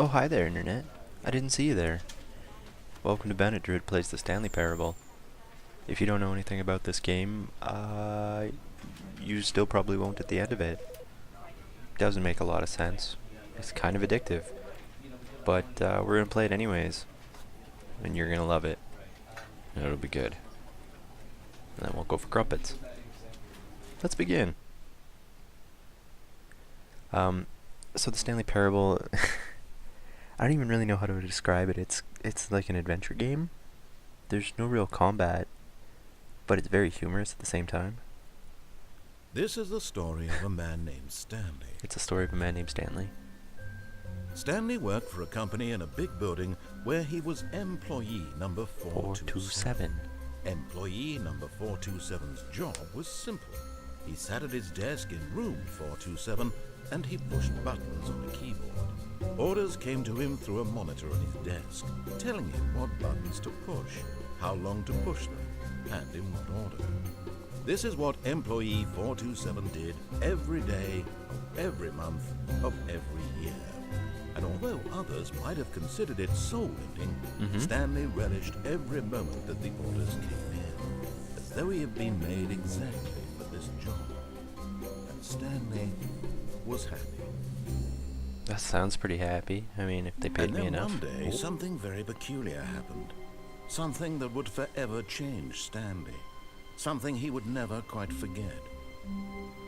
Oh, hi there, Internet. I didn't see you there. Welcome to Bennett Druid Plays the Stanley Parable. If you don't know anything about this game, you still probably won't at the end of it. Doesn't make a lot of sense. It's kind of addictive. But we're gonna play it anyways. And you're gonna love it. And it'll be good. And then we'll go for crumpets. Let's begin. So the Stanley Parable... I don't even really know how to describe it. It's like an adventure game. There's no real combat, but it's very humorous at the same time. This is the story of a man named Stanley. It's a story of a man named Stanley. Stanley worked for a company in a big building where he was employee number 427. Employee number 427's job was simple. He sat at his desk in room 427 and he pushed buttons on a keyboard. Orders came to him through a monitor on his desk, telling him what buttons to push, how long to push them, and in what order. This is what employee 427 did every day of every month of every year. And although others might have considered it soul-lifting, Stanley relished every moment that the orders came in, as though he had been made exactly for this job. And Stanley was happy. That sounds pretty happy. I mean, if they paid me enough. And then one day, something very peculiar happened. Something that would forever change Stanley. Something he would never quite forget.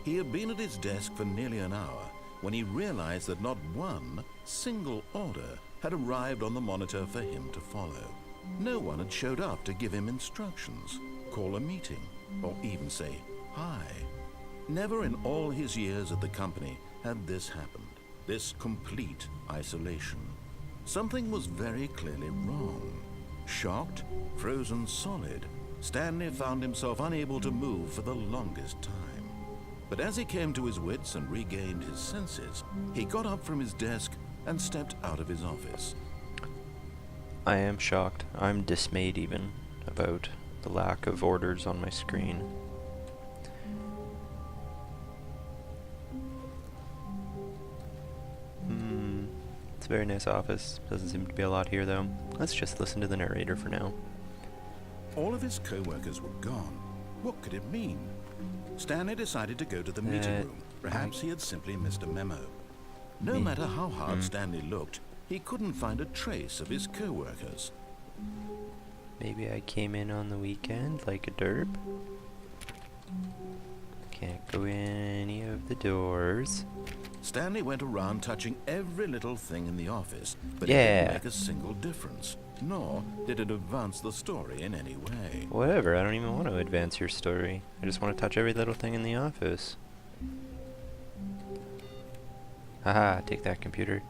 He had been at his desk for nearly an hour when he realized that not one single order had arrived on the monitor for him to follow. No one had showed up to give him instructions, call a meeting, or even say hi. Never in all his years at the company had this happened. This complete isolation. Something was very clearly wrong. Shocked, frozen solid, Stanley found himself unable to move for the longest time. But as he came to his wits and regained his senses, he got up from his desk and stepped out of his office. I am shocked. I'm dismayed even about the lack of orders on my screen. It's a very nice office. Doesn't seem to be a lot here though. Let's just listen to the narrator for now. All of his co-workers were gone. What could it mean? Stanley decided to go to the meeting room. Perhaps he had simply missed a memo. No matter how hard Stanley looked, he couldn't find a trace of his co-workers. Maybe I came in on the weekend like a derp. Can't go in any of the doors. Stanley went around touching every little thing in the office, but Yeah. it didn't make a single difference, nor did it advance the story in any way. Whatever, I don't even want to advance your story. I just want to touch every little thing in the office. Haha, take that, computer.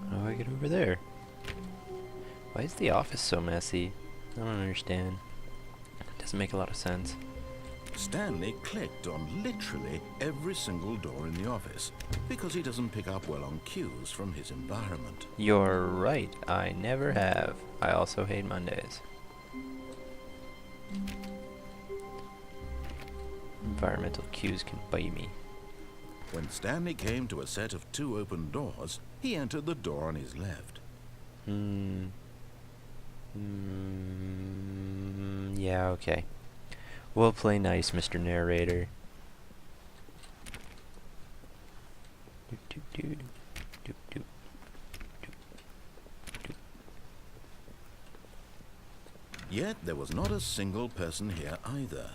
How do I get over there? Why is the office so messy? I don't understand. It doesn't make a lot of sense. Stanley clicked on literally every single door in the office, because he doesn't pick up well on cues from his environment. You're right, I never have. I also hate Mondays. Environmental cues can bite me. When Stanley came to a set of 2 open doors, he entered the door on his left. Yeah, okay. We'll play nice, Mr. Narrator. Yet there was not a single person here either.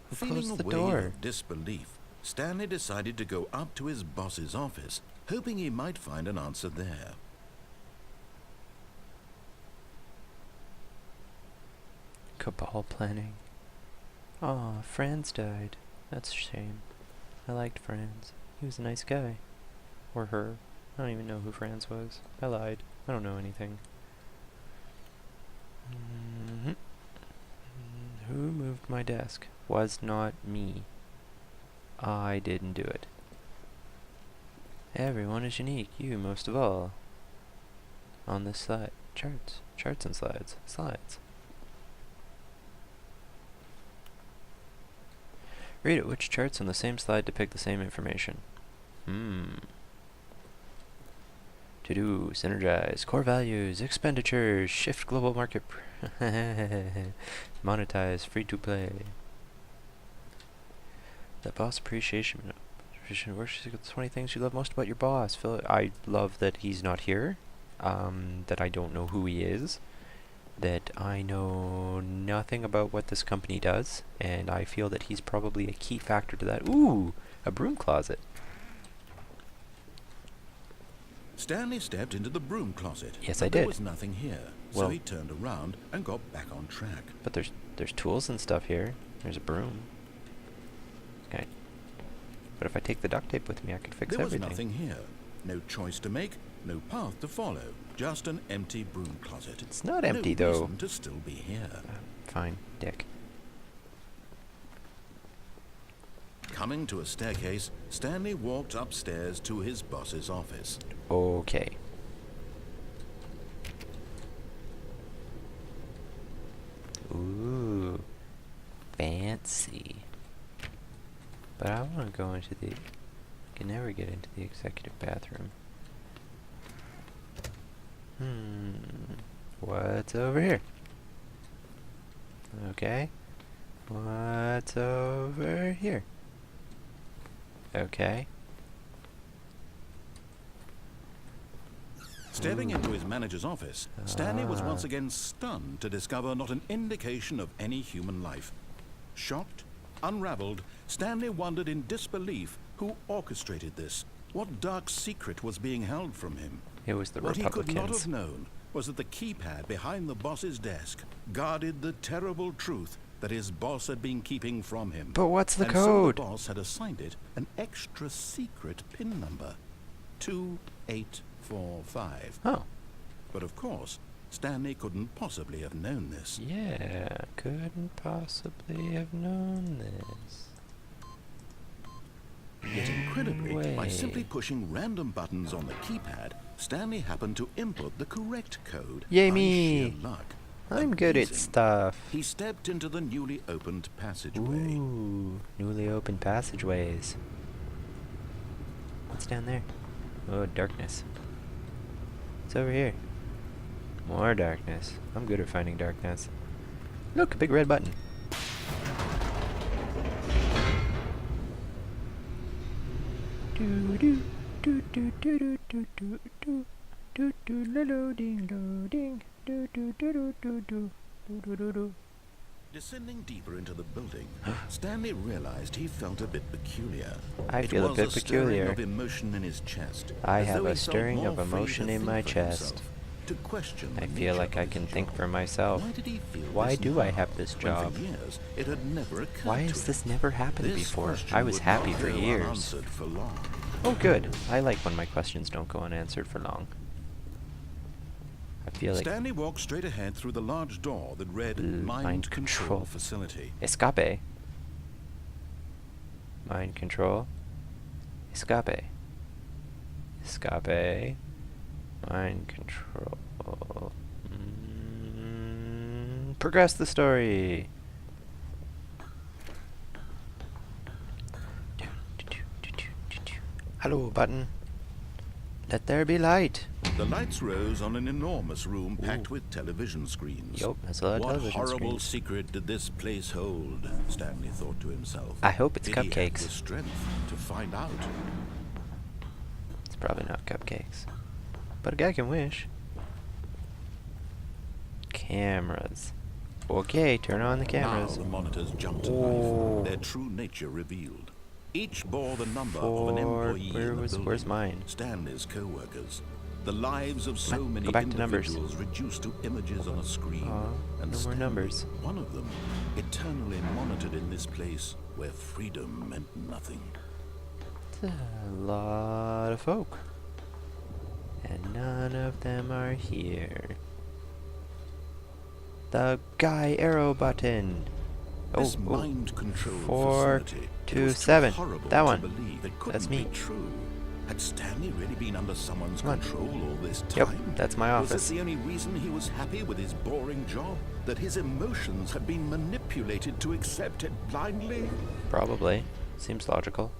Who Feeling closed a the wave door? of disbelief, Stanley decided to go up to his boss's office, hoping he might find an answer there. Cabal planning. Aw, Franz died. That's a shame. I liked Franz. He was a nice guy. Or her. I don't even know who Franz was. I lied. I don't know anything. Who moved my desk? Was not me. I didn't do it. Everyone is unique. You most of all. On this slide. Charts. Charts and slides. Slides. Read it. Which charts on the same slide depict the same information? To do, synergize, core values, expenditures, shift global market, monetize, free to play. The boss appreciation worksheet with 20 things you love most about your boss. I love that he's not here, that I don't know who he is, that I know nothing about what this company does, and I feel that he's probably a key factor to that. Ooh, a broom closet. Stanley stepped into the broom closet. Yes, but I did. There was nothing here, Well, so he turned around and got back on track. But there's tools and stuff here. There's a broom. Okay. But if I take the duct tape with me, I can fix everything. There was nothing here. No choice to make, no path to follow. Just an empty broom closet. It's not empty, no though. reason to still be here. Fine, dick. Coming to a staircase, Stanley walked upstairs to his boss's office. Okay. Ooh. Fancy. But I want to go into the... I can never get into the executive bathroom. What's over here? Okay. What's over here? Okay. Stepping into his manager's office, Stanley was once again stunned to discover not an indication of any human life. Shocked, unraveled, Stanley wondered in disbelief who orchestrated this. What dark secret was being held from him? It was the What Republicans. he could not have known was that the keypad behind the boss's desk guarded the terrible truth that his boss had been keeping from him. But what's the and code? So the boss had assigned it an extra secret PIN number, 2845. Oh. But of course, Stanley couldn't possibly have known this. Yeah, couldn't possibly have known this. Yet incredibly, by Way. simply pushing random buttons on the keypad, Stanley happened to input the correct code. Yay by me. sheer luck. I'm good at Amazing. stuff. He stepped into the newly opened passageway. Ooh, newly opened passageways. What's down there? Oh, darkness. What's over here? More darkness. I'm good at finding darkness. Look, a big red button. Do do do do do do do do do do do loading loading do do do do do do do do do. Descending deeper into the building, Stanley realized he felt a bit peculiar. I It feel a was bit stirring peculiar. of emotion in his chest, I as have though a he felt stirring more of free emotion to in my think for chest. himself, to question I the feel nature like of I his can think job. for myself. Why did he feel Why this do I now, have this when job? for years it had never occurred Why to has him? this never happened This before? question I was would happy not for go years. unanswered for long. Oh good. I like when my questions don't go unanswered for long. I feel like... Stanley walked straight ahead through the large door that read Mind Mind Control. Control Facility. Escape. Mind control. Escape. Escape. Mind control. Progress the story. Hello, button. Let there be light. The lights rose on an enormous room packed with television screens. Yup, that's a lot of What television horrible screens. secret did this place hold? Stanley thought to himself. I hope it's Did he have cupcakes. the strength to find out? It's probably not cupcakes. But a guy can wish. Cameras. Okay, turn on the cameras. Now the monitors jumped to Oh. life, their true nature revealed. Each bore the number of an employee in the building. Where's mine? Stanley's co-workers. The lives of so many Go back to numbers. individuals reduced to images on a screen. And no more Stanley, numbers. one of them, eternally monitored in this place where freedom meant nothing. It's a lot of folk. And none of them are here. The guy arrow button. This mind control 4, facility, 2, it was too 7. horrible That to one. believe it couldn't That's me. be true. Had Stanley really been under someone's Come on. control all this Yep, time? that's my Was this office. the only reason he was happy with his boring job? That his emotions had been manipulated to accept it blindly? Probably. Seems logical.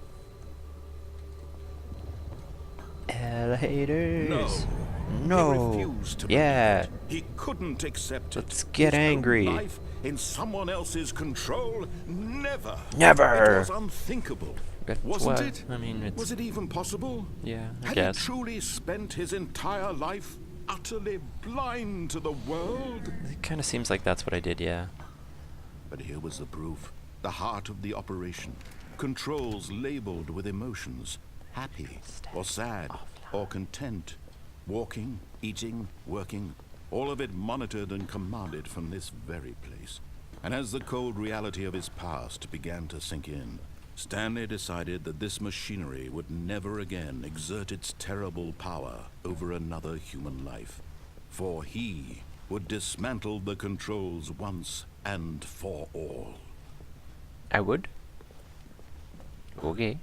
Elevators. No. No. He refused to Yeah. believe it. He couldn't accept it. Let's get His own angry. life in someone else's control? Never. Never. It was unthinkable. That's Wasn't why- it? I mean, it's... Was it even possible? Yeah, I Had guess. he truly spent his entire life utterly blind to the world? It kind of seems like that's what I did, yeah. But here was the proof. The heart of the operation. Controls labeled with emotions. Happy or sad or content. Walking, eating, working. All of it monitored and commanded from this very place. And as the cold reality of his past began to sink in, Stanley decided that this machinery would never again exert its terrible power over another human life. For he would dismantle the controls once and for all. I would? Okay.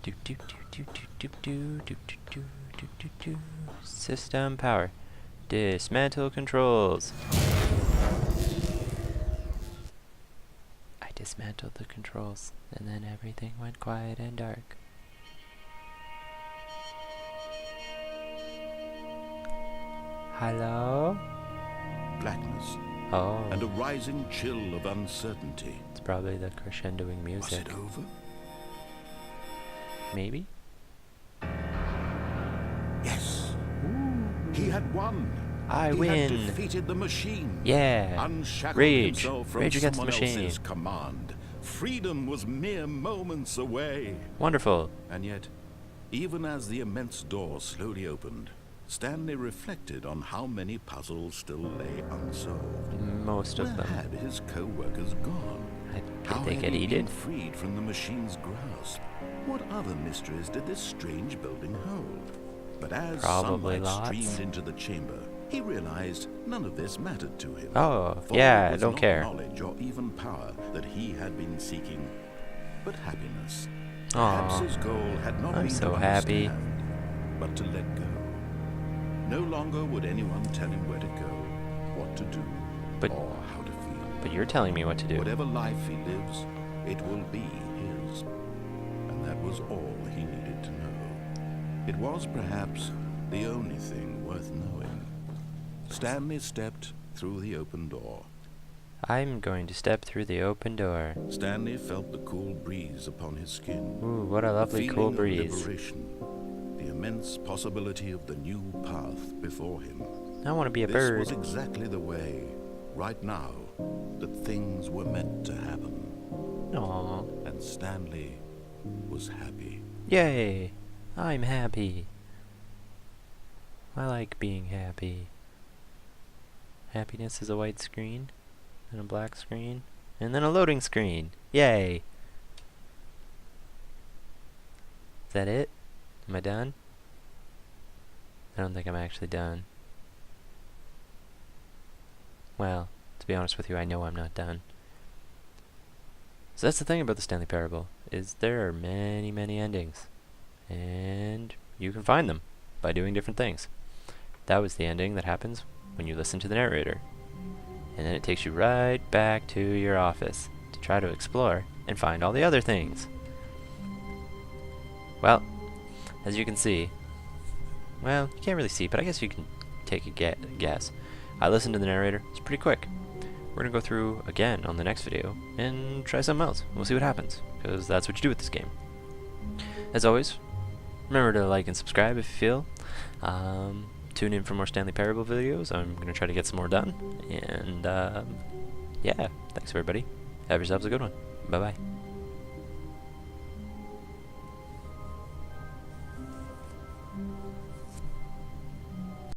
Do do do do do do do do do do do do. System power. Dismantle controls. I dismantled the controls, and then everything went quiet and dark. Hello? Blackness Oh, and a rising chill of uncertainty. it's probably the crescendoing Was music. it over? Maybe? Yes. He had won. I he win. had defeated the machine. Yeah. Unshackled Rage. himself from Rage against the someone machine. else's command. Freedom was mere moments away. Wonderful. And yet, even as the immense door slowly opened, Stanley reflected on how many puzzles still lay unsolved. Most Where of them. had his co-workers gone? How Did they had get he been eaten? freed from the machine's grasp? What other mysteries did this strange building hold? But as Probably sunlight lots. streamed into the chamber, he realized none of this mattered to him. Oh, For yeah, it I was don't not care. knowledge or even power that he had been seeking, but happiness. Aw, Perhaps his goal had not I'm been so to happy. understand, but to let go. No longer would anyone tell him where to go, what to do, But- or how to feel. but you're telling me what to do. Whatever life he lives, it will be his. And that was all he needed to know. It was perhaps the only thing worth knowing. Stanley stepped through the open door. I'm going to step through the open door. Stanley felt the cool breeze upon his skin. Ooh, what a The lovely feeling cool of breeze. liberation, the immense possibility of the new path before him. I want to be a This bird. was exactly the way, right now, that things were meant to happen. Aw. And Stanley was happy. Yay! I'm happy. I like being happy. Happiness is a white screen, and a black screen, and then a loading screen. Yay! Is that it? Am I done? I don't think I'm actually done. Well, to be honest with you, I know I'm not done. So that's the thing about the Stanley Parable, is there are many, many endings. And you can find them by doing different things. That was the ending that happens when you listen to the narrator. And then it takes you right back to your office to try to explore and find all the other things. Well, as you can see, well, you can't really see, but I guess you can take a guess. I listened to the narrator. It's pretty quick. We're going to go through again on the next video and try something else. We'll see what happens, because that's what you do with this game. As always, remember to like and subscribe if you feel. Tune in for more Stanley Parable videos. I'm going to try to get some more done. And, yeah, thanks everybody. Have yourselves a good one. Bye-bye.